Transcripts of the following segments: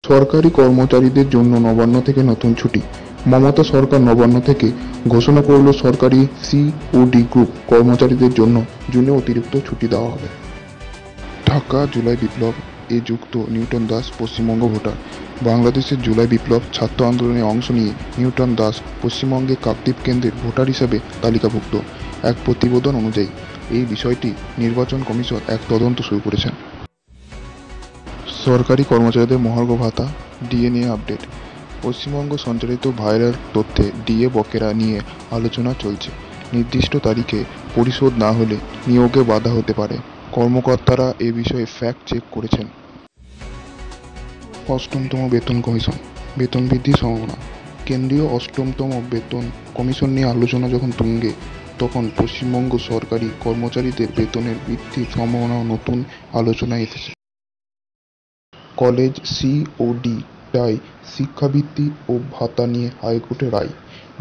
সরকারি কর্মচারীদের জন্য নবান্ন থেকে নতুন ছুটি। মমতা সরকার নবান্ন থেকে ঘোষণা করল সরকারি সিওডি গ্রুপ কর্মচারীদের জন্য জুনে অতিরিক্ত ছুটি দেওয়া হবে। ঢাকা জুলাই বিপ্লব এ যুক্ত নিউটন দাস পশ্চিমবঙ্গ ভোটার। বাংলাদেশের জুলাই বিপ্লব ছাত্র আন্দোলনে অংশ নিয়ে নিউটন দাস পশ্চিমবঙ্গে কাকদ্বীপ কেন্দ্রের ভোটার হিসেবে তালিকাভুক্ত। এক প্রতিবেদন অনুযায়ী এই বিষয়টি নির্বাচন কমিশন এক তদন্ত শুরু করেছেন। সরকারি কর্মচারীদের মহার্ঘ ভাতা ডিএ নিয়ে আপডেট। পশ্চিমবঙ্গ সঞ্চালিত ভাইরাল তথ্যে ডিএ বকেয়া নিয়ে আলোচনা চলছে। নির্দিষ্ট তারিখে পরিশোধ না হলে নিয়োগে বাধা হতে পারে। কর্মকর্তারা এ বিষয়ে ফ্যাক্ট চেক করছেন। অষ্টমতম বেতন কমিশন বেতন বৃদ্ধির সম্ভাবনা। কেন্দ্রীয় অষ্টমতম বেতন কমিশন নিয়ে আলোচনা যখন তুঙ্গে, তখন পশ্চিমবঙ্গ সরকারি কর্মচারীদের বেতনের বৃদ্ধির সম্ভাবনাও নতুন আলোচনায় এসেছে। কলেজ সিওডি টাই শিক্ষাবৃত্তি ও ভাতা নিয়ে হাইকোর্টের রায়।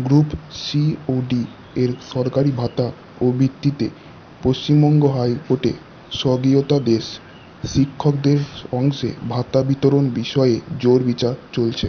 গ্রুপ সিওডি এর সরকারি ভাতা ও বৃত্তিতে পশ্চিমবঙ্গ হাইকোর্টে স্থগিতাদেশ। শিক্ষকদের অংশে ভাতা বিতরণ বিষয়ে জোর বিচার চলছে।